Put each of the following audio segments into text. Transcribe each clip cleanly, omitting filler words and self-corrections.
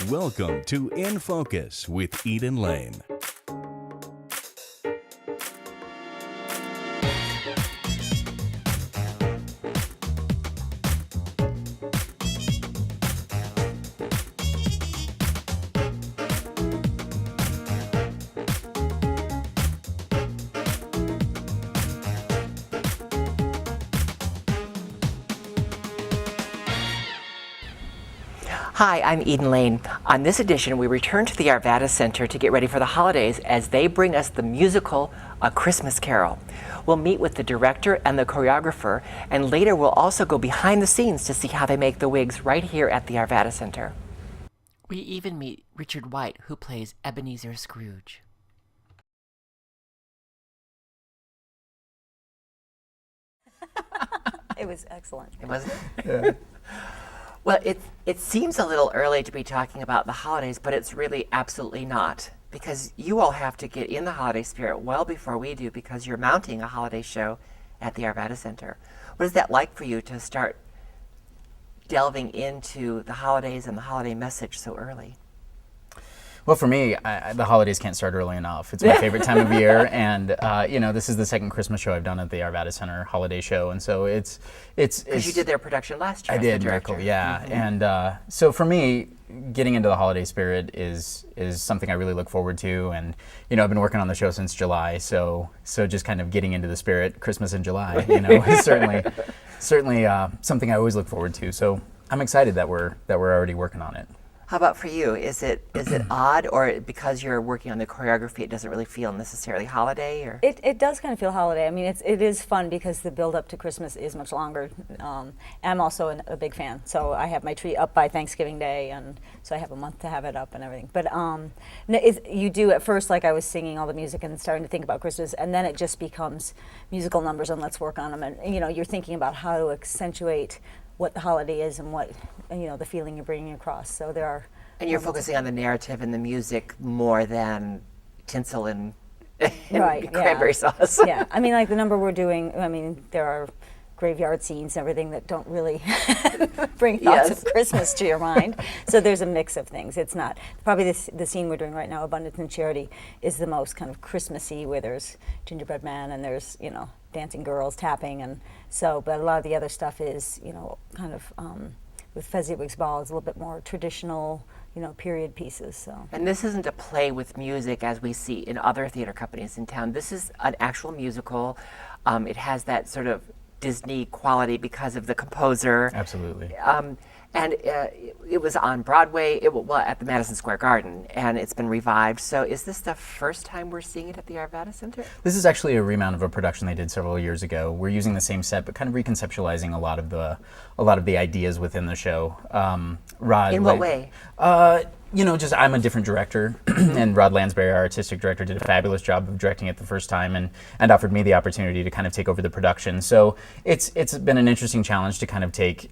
Welcome to In Focus with Eden Lane. Hi, I'm Eden Lane. On this edition, we return to the Arvada Center to get ready for the holidays as they bring us the musical A Christmas Carol. We'll meet with the director and the choreographer, and later we'll also go behind the scenes to see how they make the wigs right here at the Arvada Center. We even meet Richard White, who plays Ebenezer Scrooge. It was excellent. It wasn't? Yeah. Well, it seems a little early to be talking about the holidays, but it's really absolutely not, because you all have to get in the holiday spirit well before we do, because you're mounting a holiday show at the Arvada Center. What is that like for you to start delving into the holidays and the holiday message so early? Well, for me, the holidays can't start early enough. It's my favorite time of year, and this is the second Christmas show I've done at the Arvada Center holiday show, and so it's because you did their production last year. I did, Miracle, yeah, and so for me, getting into the holiday spirit is something I really look forward to, and I've been working on the show since July, so just kind of getting into the spirit, Christmas in July, is certainly something I always look forward to. So I'm excited that we're already working on it. How about for you? Is it odd, or because you're working on the choreography, it doesn't really feel necessarily holiday? Or it does kind of feel holiday. I mean, it is fun because the build up to Christmas is much longer. I'm also a big fan, so I have my tree up by Thanksgiving Day, and so I have a month to have it up and everything. But you do at first, like I was singing all the music and starting to think about Christmas, and then it just becomes musical numbers and let's work on them. And you're thinking about how to accentuate what the holiday is and what the feeling you're bringing across. So there are. And you're focusing on the narrative and the music more than tinsel and right, cranberry sauce. Yeah, I mean, like the number we're doing. I mean, there are graveyard scenes and everything that don't really bring thoughts of Christmas to your mind. So there's a mix of things. It's not probably the scene we're doing right now, Abundance and Charity, is the most kind of Christmassy, where there's gingerbread man and there's dancing girls tapping, and so. But a lot of the other stuff is kind of with Fezziwig's Ball is a little bit more traditional, period pieces. So. And this isn't a play with music as we see in other theater companies in town. This is an actual musical. It has that sort of Disney quality because of the composer. Absolutely. And it was on Broadway, at the Madison Square Garden, and it's been revived. So is this the first time we're seeing it at the Arvada Center? This is actually a remount of a production they did several years ago. We're using the same set, but kind of reconceptualizing a lot of the ideas within the show. Rod, in what way? Just I'm a different director, and Rod Lansbury, our artistic director, did a fabulous job of directing it the first time, and offered me the opportunity to kind of take over the production. So it's been an interesting challenge to kind of take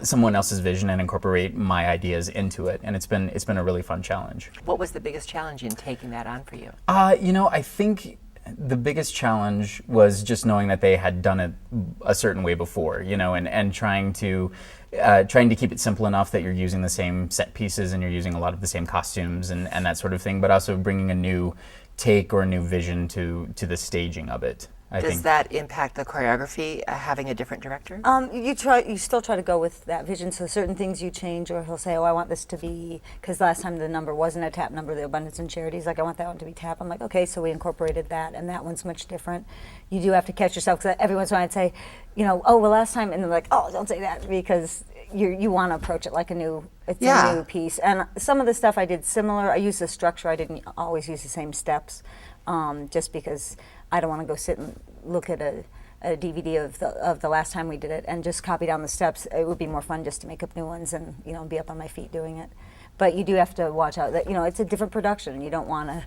someone else's vision and incorporate my ideas into it, and it's been a really fun challenge. What was the biggest challenge in taking that on for you? I think the biggest challenge was just knowing that they had done it a certain way before, and trying to keep it simple enough that you're using the same set pieces and you're using a lot of the same costumes and that sort of thing, but also bringing a new take or a new vision to the staging of it. Does that impact the choreography, having a different director? You still try to go with that vision, so certain things you change, or he'll say, I want this to be, because last time the number wasn't a tap number, the Abundance and Charity, he's like, I want that one to be tap. I'm like, okay, so we incorporated that, and that one's much different. You do have to catch yourself, because every once in a while I'd say, last time, and they're like, oh, don't say that, because you want to approach it like a new piece. And some of the stuff I did similar. I used the structure. I didn't always use the same steps, just because I don't want to go sit and look at a DVD of the last time we did it and just copy down the steps. It would be more fun just to make up new ones and be up on my feet doing it. But you do have to watch out that it's a different production. You don't want to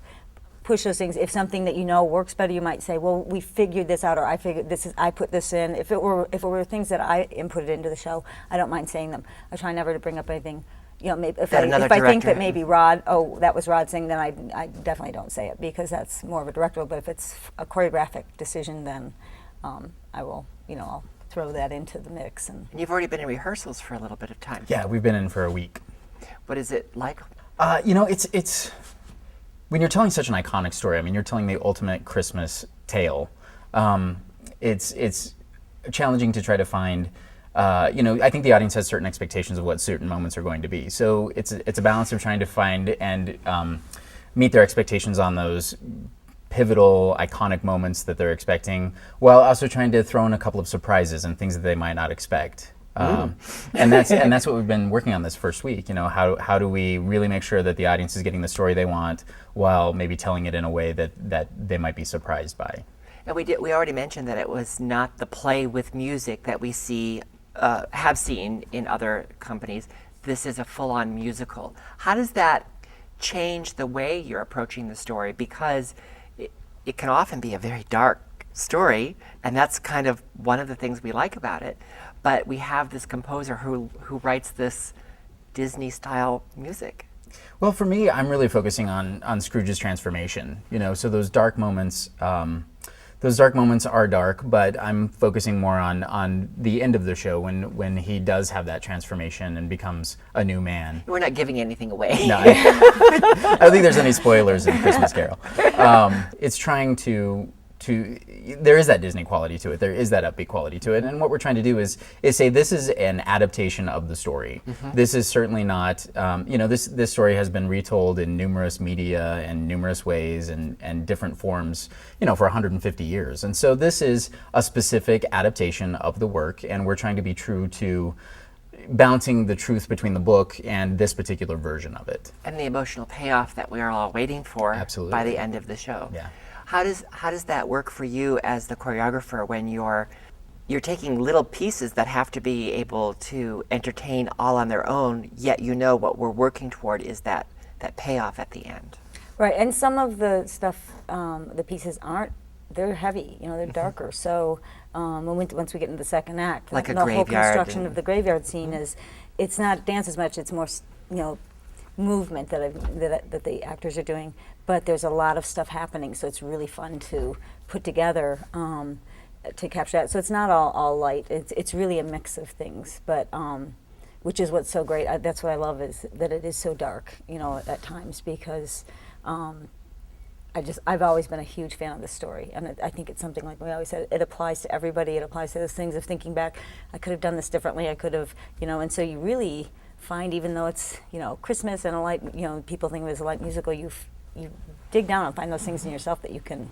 push those things. If something that works better, you might say, well, we figured this out, or I put this in. If it were things that I inputted into the show, I don't mind saying them. I try never to bring up anything. Maybe if I think that maybe Rod, that was Rod saying, then I definitely don't say it, because that's more of a directorial. But if it's a choreographic decision, then I will, I'll throw that into the mix. And you've already been in rehearsals for a little bit of time. Yeah, we've been in for a week. What is it like? It's when you're telling such an iconic story. I mean, you're telling the ultimate Christmas tale. It's challenging to try to find. I think the audience has certain expectations of what certain moments are going to be. So it's a balance of trying to find and meet their expectations on those pivotal, iconic moments that they're expecting, while also trying to throw in a couple of surprises and things that they might not expect. And that's what we've been working on this first week. How do we really make sure that the audience is getting the story they want, while maybe telling it in a way that they might be surprised by. And we already mentioned that it was not the play with music that we have seen in other companies. This is a full-on musical. How does that change the way you're approaching the story? Because it can often be a very dark story, and that's kind of one of the things we like about it. But we have this composer who writes this Disney-style music. Well, for me, I'm really focusing on Scrooge's transformation. So those dark moments. Those dark moments are dark, but I'm focusing more on the end of the show when he does have that transformation and becomes a new man. We're not giving anything away. No, I don't think there's any spoilers in Christmas Carol. It's trying to there is that Disney quality to it. There is that upbeat quality to it. And what we're trying to do is say this is an adaptation of the story. Mm-hmm. This is certainly not, this story has been retold in numerous media and numerous ways and different forms, for 150 years. And so this is a specific adaptation of the work, and we're trying to be true to balancing the truth between the book and this particular version of it. And the emotional payoff that we are all waiting for. Absolutely. By the end of the show. Yeah. How does that work for you as the choreographer when you're taking little pieces that have to be able to entertain all on their own, yet what we're working toward is that payoff at the end? Right, and some of the stuff, the pieces they're heavy, they're darker. So once we get into the second act, like the a whole graveyard construction of the graveyard scene it's not dance as much, it's more, movement that the actors are doing, but there's a lot of stuff happening, so it's really fun to put together to capture that. So it's not all light. It's really a mix of things, but which is what's so great. That's what I love, is that it is so dark, at times, because I've always been a huge fan of this story, and I think it's something, like we always said, it applies to everybody. It applies to those things of thinking back, I could have done this differently. I could have, and so you really find, even though it's Christmas and a light, people think of it as a light musical, you dig down and find those things in yourself that you can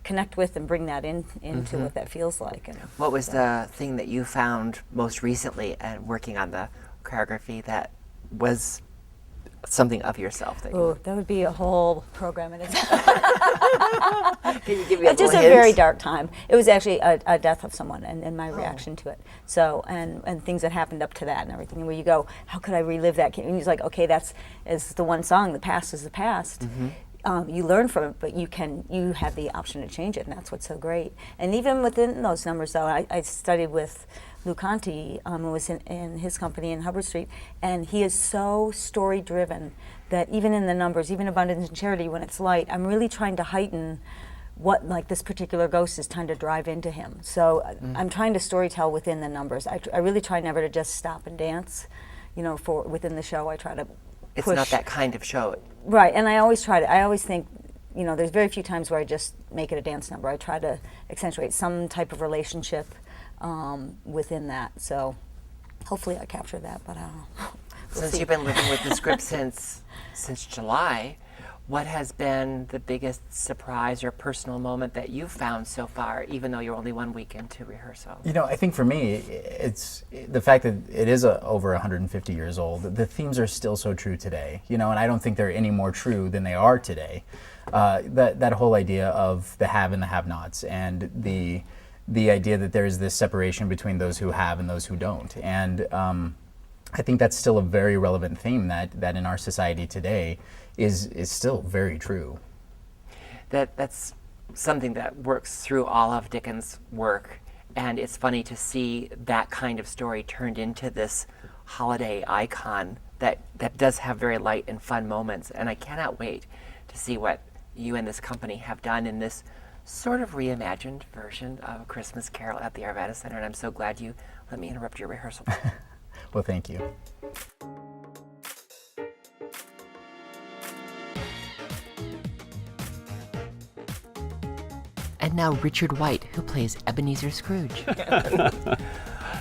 connect with and bring that into what that feels like. And what was the thing that you found most recently and working on the choreography that was something of yourself? That would be a whole program in itself. Can you give me a It's just little a hint? very dark time. It was actually a death of someone, and my reaction to it. So, and things that happened up to that and everything, where you go, how could I relive that? And he's like, okay, is the one song, the past is the past. Mm-hmm. You learn from it, but you have the option to change it, and that's what's so great. And even within those numbers, though, I studied with Lou Conti, who was in his company in Hubbard Street, and he is so story-driven that even in the numbers, even Abundance and Charity, when it's light, I'm really trying to heighten what, like, this particular ghost is trying to drive into him. So I'm trying to storytell within the numbers. I really try never to just stop and dance, for within the show. I try to It's push. not that kind of show. Right, and I always think, there's very few times where I just make it a dance number. I try to accentuate some type of relationship within that. So hopefully I capture that, but I don't know. Since you've been living with the script since July, what has been the biggest surprise or personal moment that you've found so far, even though you're only 1 week into rehearsal? I think for me, it's the fact that it is over 150 years old. The themes are still so true today, and I don't think they're any more true than they are today. That whole idea of the have and the have-nots, and the idea that there is this separation between those who have and those who don't. And I think that's still a very relevant theme that in our society today is still very true. That's something that works through all of Dickens' work, and it's funny to see that kind of story turned into this holiday icon that does have very light and fun moments. And I cannot wait to see what you and this company have done in this sort of reimagined version of A Christmas Carol at the Arvada Center, and I'm so glad you let me interrupt your rehearsal. Well, thank you. And now Richard White, who plays Ebenezer Scrooge. Well,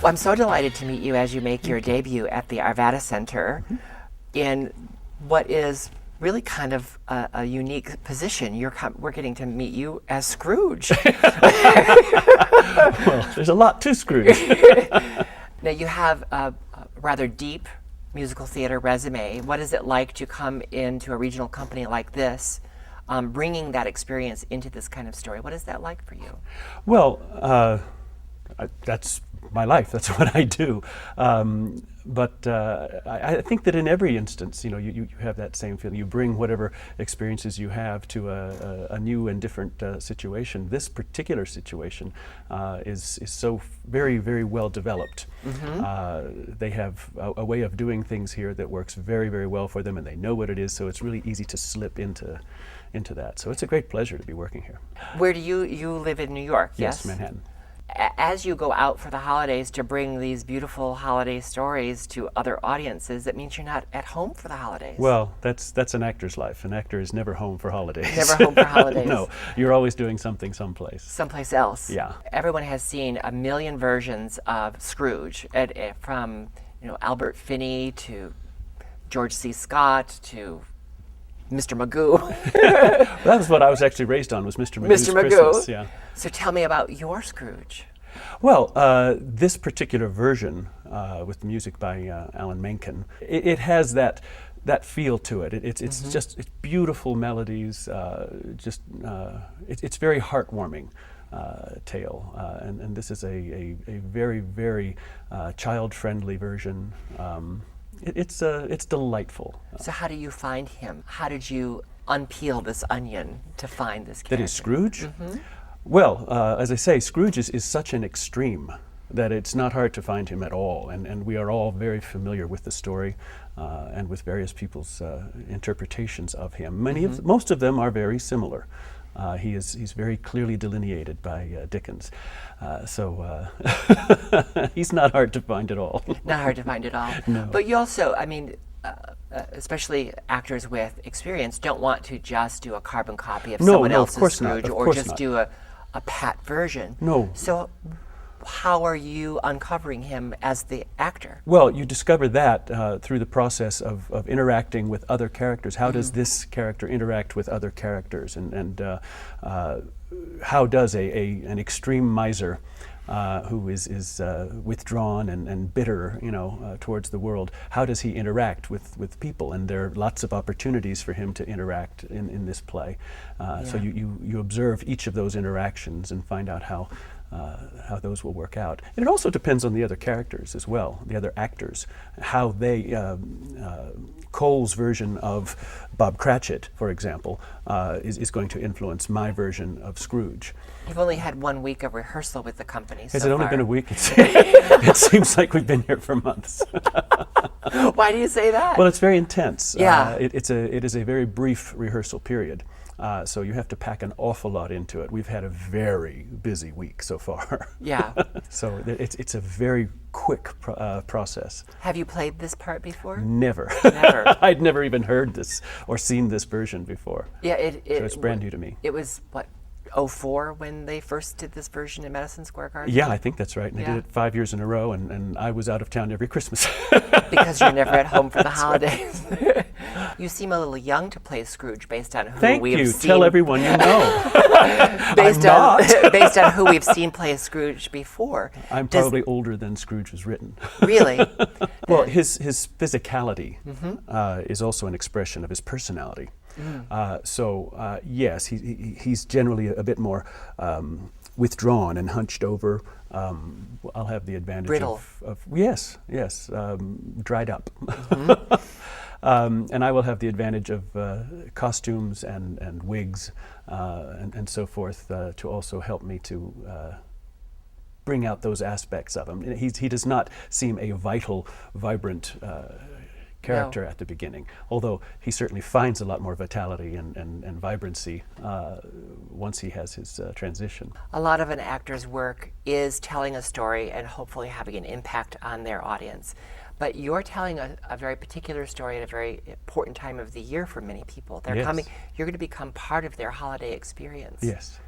I'm so delighted to meet you as you make your debut at the Arvada Center in what is really kind of a unique position. We're getting to meet you as Scrooge. Well, there's a lot to Scrooge. Now, you have a rather deep musical theater resume. What is it like to come into a regional company like this, bringing that experience into this kind of story? What is that like for you? Well, that's my life. That's what I do. But I think that in every instance, you have that same feeling. You bring whatever experiences you have to a new and different situation. This particular situation is so very, very well developed. They have a way of doing things here that works very, very well for them, and they know what it is, so it's really easy to slip into that. So it's a great pleasure to be working here. Where do you live in New York? Yes, Manhattan. As you go out for the holidays to bring these beautiful holiday stories to other audiences, it means you're not at home for the holidays. Well, that's an actor's life. An actor is never home for holidays. Never home for holidays. No, you're always doing something someplace. Someplace else. Yeah. Everyone has seen a million versions of Scrooge, from Albert Finney to George C. Scott to Mr. Magoo. That was what I was actually raised on, was Mr. Magoo's Mr. Magoo. Christmas. Yeah. So tell me about your Scrooge. Well, this particular version, with music by Alan Menken, it has that feel to it. It's just beautiful melodies. It's very heartwarming tale, and this is a very, very child-friendly version. It's delightful. So how do you find him? How did you unpeel this onion to find this character? That is Scrooge? Well, as I say, Scrooge is such an extreme that it's not hard to find him at all, and we are all very familiar with the story and with various people's interpretations of him. Most of them are very similar. He's very clearly delineated by Dickens, so he's not hard to find at all. Not hard to find at all. No. But you also, especially actors with experience, don't want to just do a carbon copy of someone else's of course not. Scrooge, Of or course just not. do a pat version. No. So how are you uncovering him as the actor? Well, you discover that through the process of interacting with other characters. How does this character interact with other characters, and how does an extreme miser who is withdrawn and bitter, towards the world, how does he interact with people? And there are lots of opportunities for him to interact in this play. So you observe each of those interactions and find out how those will work out. And it also depends on the other characters as well, the other actors, how they, Cole's version of Bob Cratchit, for example, is going to influence my version of Scrooge. You've only had 1 week of rehearsal with the company Has so it only far. been a week? It seems like we've been here for months. Why do you say that? Well, it's very intense. Yeah. It is a very brief rehearsal period. So you have to pack an awful lot into it. We've had a very busy week so far. Yeah. So it's a very quick process. Have you played this part before? Never. Never. I'd never even heard this or seen this version before. Yeah, So it's brand new to me. It was, what, 2004 when they first did this version in Madison Square Garden? Yeah, I think that's right. And they Yeah. did it 5 years in a row, and I was out of town every Christmas. Because you're never at home for the holidays. You seem a little young to play Scrooge based on who Thank we have you. seen. Tell everyone you know. based I'm on not. based on who we've seen play Scrooge before. I'm Does- probably older than Scrooge was written. Really? Well, his physicality is also an expression of his personality. So yes, he's generally a bit more withdrawn and hunched over. I'll have the advantage Brittle. of yes, dried up. And I will have the advantage of costumes and wigs and so forth to also help me to bring out those aspects of him. He does not seem a vital, vibrant character at the beginning, although he certainly finds a lot more vitality and vibrancy once he has his transition. A lot of an actor's work is telling a story and hopefully having an impact on their audience. But you're telling a very particular story at a very important time of the year for many people. They're Yes. coming, you're going to become part of their holiday experience. Yes.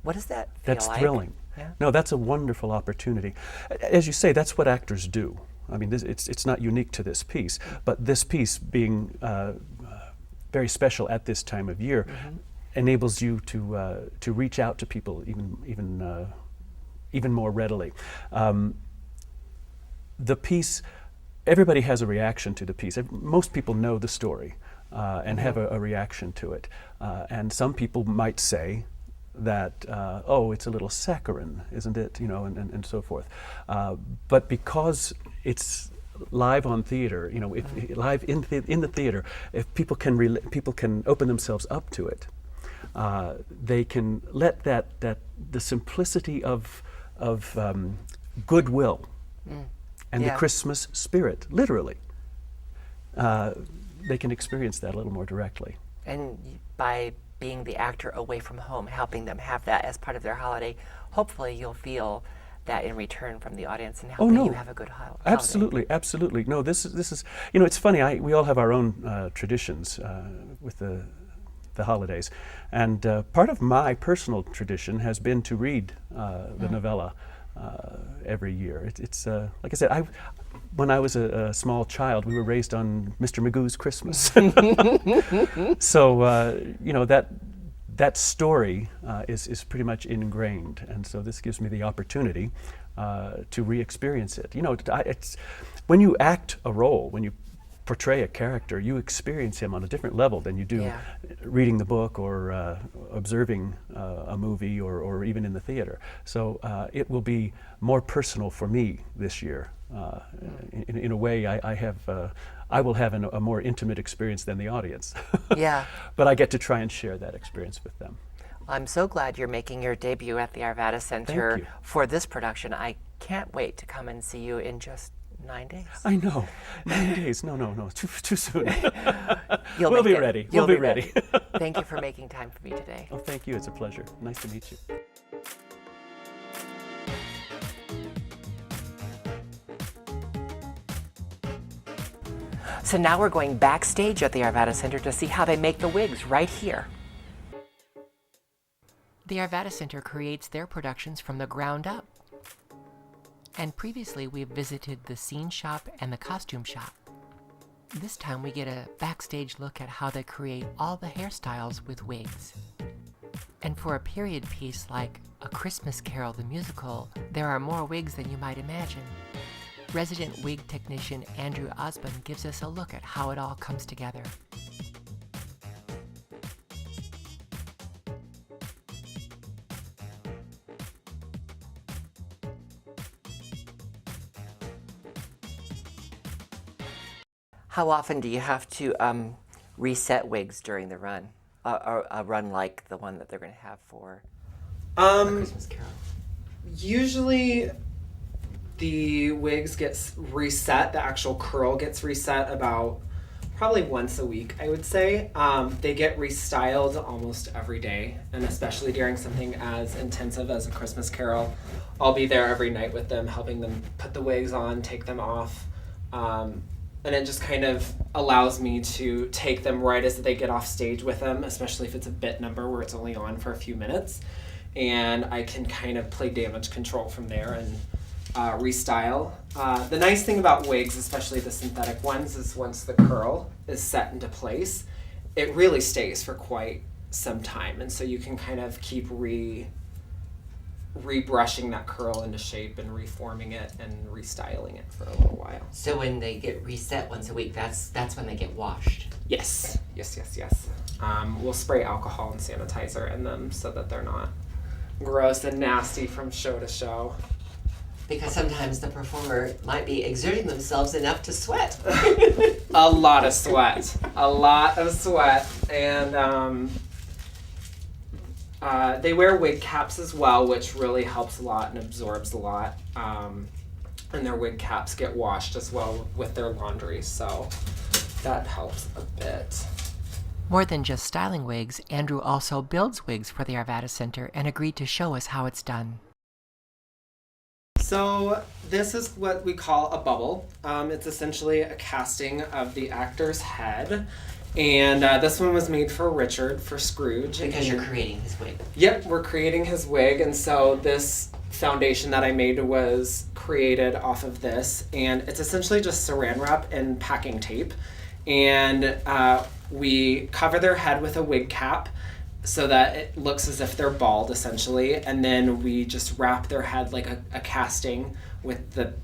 What does that feel That's like? thrilling. Yeah. No, that's a wonderful opportunity. As you say, that's what actors do. I mean, it's not unique to this piece, but this piece being very special at this time of year enables you to reach out to people even more readily. The piece, everybody has a reaction to the piece. Most people know the story and have a reaction to it. And some people might say that, oh, it's a little saccharine, isn't it? You know, and so forth. But because it's live on theater, you know, live in the theater, if people can open themselves up to it, they can let the simplicity of goodwill and the Christmas spirit, literally, they can experience that a little more directly. And by being the actor away from home, helping them have that as part of their holiday, hopefully you'll feel that in return from the audience and helping you have a good holiday. Absolutely, absolutely. No, this is, you know, it's funny, we all have our own traditions with the holidays. And part of my personal tradition has been to read the novella every year. It's like I said, when I was a small child, we were raised on Mr. Magoo's Christmas. So, you know, that story is pretty much ingrained, and so this gives me the opportunity to re-experience it. You know, it's when you act a role, when you portray a character, you experience him on a different level than you do reading the book or observing a movie or even in the theater. So it will be more personal for me this year. In a way, I will have a more intimate experience than the audience. Yeah. But I get to try and share that experience with them. I'm so glad you're making your debut at the Arvada Center you. for this production. I can't wait to come and see you in just 9 days. I know. 9 days. No. Too soon. We'll be ready. We'll be ready. Thank you for making time for me today. Oh, thank you. It's a pleasure. Nice to meet you. So now we're going backstage at the Arvada Center to see how they make the wigs right here. The Arvada Center creates their productions from the ground up. And previously we've visited the scene shop and the costume shop. This time we get a backstage look at how they create all the hairstyles with wigs. And for a period piece like A Christmas Carol the musical, there are more wigs than you might imagine. Resident wig technician Andrew Osborne gives us a look at how it all comes together. How often do you have to reset wigs during the run? A run like the one that they're going to have for A Christmas Carol? Usually the wigs gets reset, the actual curl gets reset about probably once a week, I would say. They get restyled almost every day, and especially during something as intensive as A Christmas Carol. I'll be there every night with them, helping them put the wigs on, take them off. And it just kind of allows me to take them right as they get off stage with them, especially if it's a bit number where it's only on for a few minutes. And I can kind of play damage control from there and restyle. The nice thing about wigs, especially the synthetic ones, is once the curl is set into place, it really stays for quite some time. And so you can kind of keep rebrushing that curl into shape and reforming it and restyling it for a little while. So when they get reset once a week, that's when they get washed? Yes. We'll spray alcohol and sanitizer in them so that they're not gross and nasty from show to show. Because sometimes the performer might be exerting themselves enough to sweat. A lot of sweat. And they wear wig caps as well, which really helps a lot and absorbs a lot. And their wig caps get washed as well with their laundry, so that helps a bit. More than just styling wigs, Andrew also builds wigs for the Arvada Center and agreed to show us how it's done. So this is what we call a bubble. It's essentially a casting of the actor's head. And this one was made for Richard, for Scrooge. Because you're creating his wig. Yep, we're creating his wig. And so this foundation that I made was created off of this. And it's essentially just saran wrap and packing tape. And we cover their head with a wig cap so that it looks as if they're bald, essentially. And then we just wrap their head like a casting with the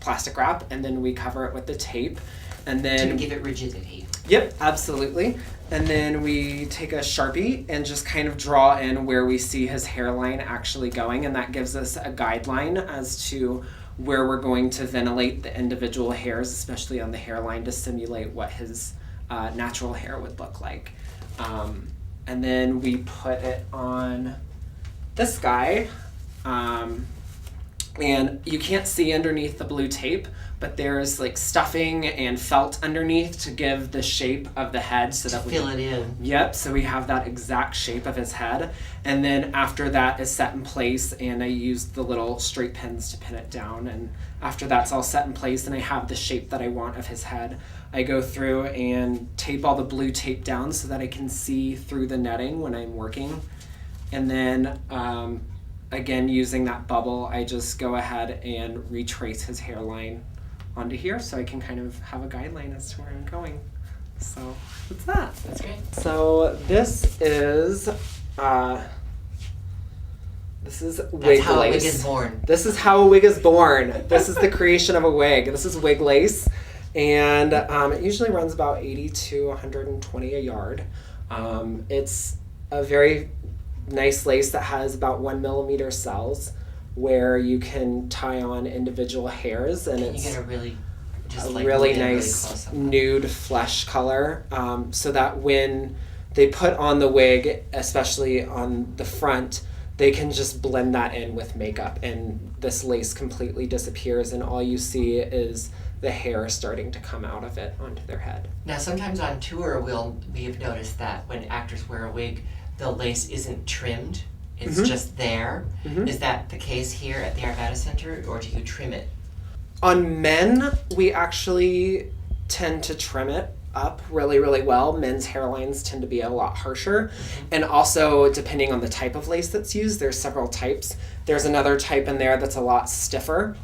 plastic wrap. And then we cover it with the tape. And then to give it rigidity. Yep, absolutely. And then we take a Sharpie and just kind of draw in where we see his hairline actually going, and that gives us a guideline as to where we're going to ventilate the individual hairs, especially on the hairline, to simulate what his natural hair would look like. And then we put it on this guy, and you can't see underneath the blue tape, but there's like stuffing and felt underneath to give the shape of the head so that we fill it in. Yep, so we have that exact shape of his head. And then after that is set in place, and I used the little straight pins to pin it down, and after that's all set in place and I have the shape that I want of his head, I go through and tape all the blue tape down so that I can see through the netting when I'm working. And then again, using that bubble, I just go ahead and retrace his hairline onto here so I can kind of have a guideline as to where I'm going. So that's that. That's great. So this is wig That's how lace. a wig is born. This is how a wig is born. This is the creation of a wig. This is wig lace, and it usually runs about 80 to 120 a yard. It's a very nice lace that has about 1 millimeter cells where you can tie on individual hairs, and You it's get a really, just a like really really nice close up. nude flesh color, so that when they put on the wig, especially on the front, they can just blend that in with makeup, and this lace completely disappears, and all you see is the hair starting to come out of it onto their head. Now, sometimes on tour, we have noticed that when actors wear a wig, the lace isn't trimmed. It's just there. Is that the case here at the Arvada Center, or do you trim it? On men, we actually tend to trim it up really, really well. Men's hairlines tend to be a lot harsher. And also, depending on the type of lace that's used, there's several types. There's another type in there that's a lot stiffer.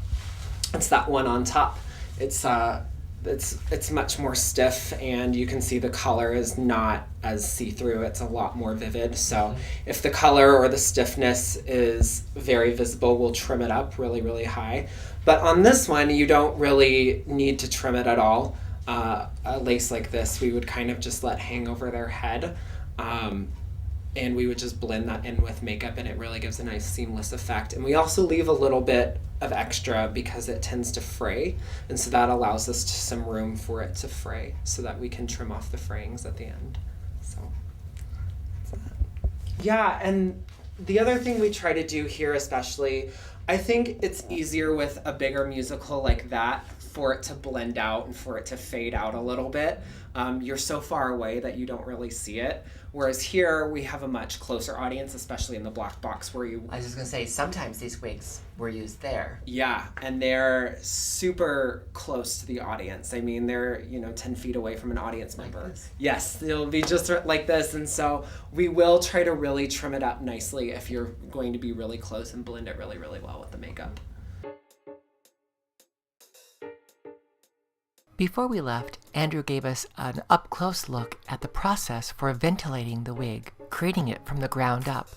It's that one on top. It's much more stiff, and you can see the color is not as see-through. It's a lot more vivid. So if the color or the stiffness is very visible, we'll trim it up really, really high. But on this one, you don't really need to trim it at all. A lace like this, we would kind of just let hang over their head, and we would just blend that in with makeup, and it really gives a nice seamless effect. And we also leave a little bit of extra because it tends to fray, and so that allows us some room for it to fray so that we can trim off the frayings at the end. So that's that. Yeah, and the other thing we try to do here especially, I think it's easier with a bigger musical like that for it to blend out and for it to fade out a little bit. You're so far away that you don't really see it. Whereas here we have a much closer audience, especially in the black box where you... I was just going to say, sometimes these wigs were used there. Yeah, and they're super close to the audience. I mean, they're, 10 feet away from an audience member. Like this. Yes, they'll be just like this. And so we will try to really trim it up nicely if you're going to be really close and blend it really, really well with the makeup. Before we left, Andrew gave us an up-close look at the process for ventilating the wig, creating it from the ground up.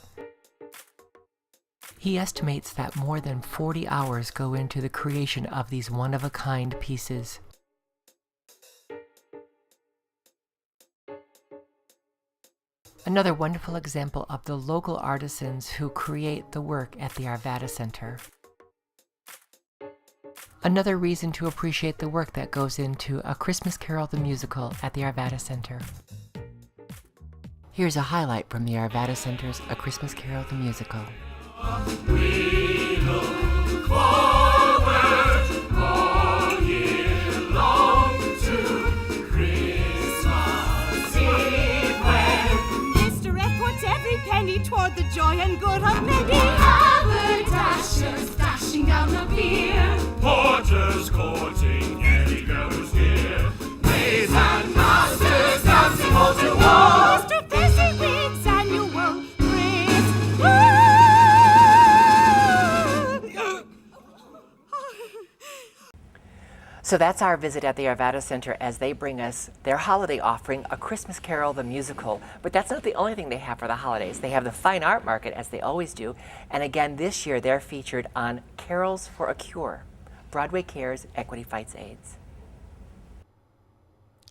He estimates that more than 40 hours go into the creation of these one-of-a-kind pieces. Another wonderful example of the local artisans who create the work at the Arvada Center. Another reason to appreciate the work that goes into A Christmas Carol the Musical at the Arvada Center. Here's a highlight from the Arvada Center's A Christmas Carol the Musical. We look forward all year long to Christmas Eve, when Mr. F puts every penny toward the joy and good of many. haberdashers dashing down the So that's our visit at the Arvada Center as they bring us their holiday offering, A Christmas Carol, the musical. But that's not the only thing they have for the holidays. They have the Fine Art Market, as they always do. And again, this year they're featured on Carols for a Cure. Broadway Cares, Equity Fights AIDS.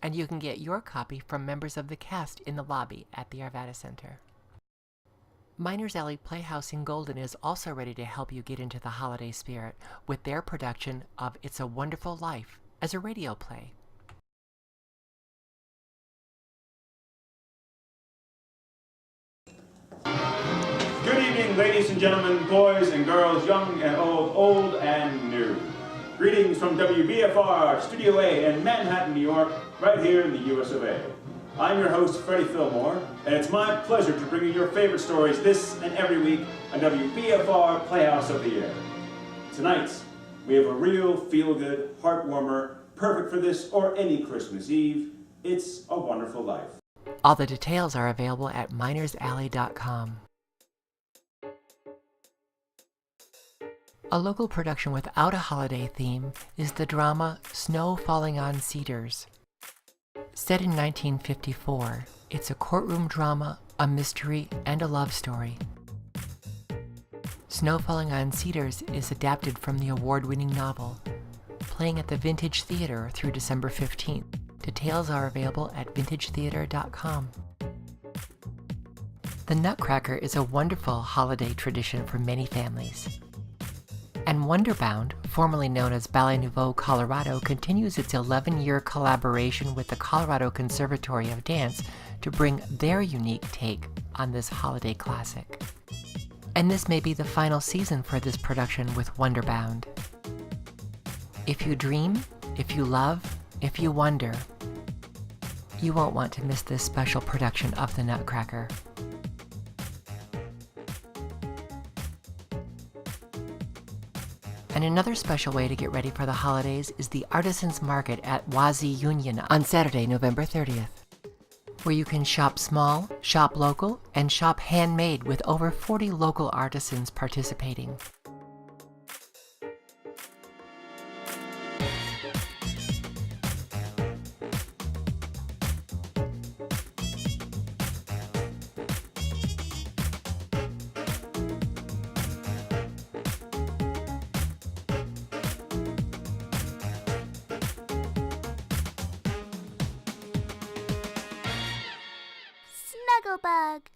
And you can get your copy from members of the cast in the lobby at the Arvada Center. Miners Alley Playhouse in Golden is also ready to help you get into the holiday spirit with their production of It's a Wonderful Life as a radio play. Good evening, ladies and gentlemen, boys and girls, young and old, old and new. Greetings from WBFR Studio A in Manhattan, New York, right here in the US of A. I'm your host, Freddie Fillmore, and it's my pleasure to bring you your favorite stories this and every week on WBFR Playhouse of the Air. Tonight, we have a real feel-good, heartwarmer, perfect for this or any Christmas Eve. It's a Wonderful Life. All the details are available at minersalley.com. A local production without a holiday theme is the drama Snow Falling on Cedars. Set in 1954, it's a courtroom drama, a mystery, and a love story. Snow Falling on Cedars is adapted from the award-winning novel, playing at the Vintage Theater through December 15th. Details are available at vintagetheater.com. The Nutcracker is a wonderful holiday tradition for many families. And Wonderbound, formerly known as Ballet Nouveau Colorado, continues its 11-year collaboration with the Colorado Conservatory of Dance to bring their unique take on this holiday classic. And this may be the final season for this production with Wonderbound. If you dream, if you love, if you wonder, you won't want to miss this special production of the Nutcracker. And another special way to get ready for the holidays is the Artisans Market at Wazi Union on Saturday, November 30th, where you can shop small, shop local, and shop handmade with over 40 local artisans participating. Snugglebug.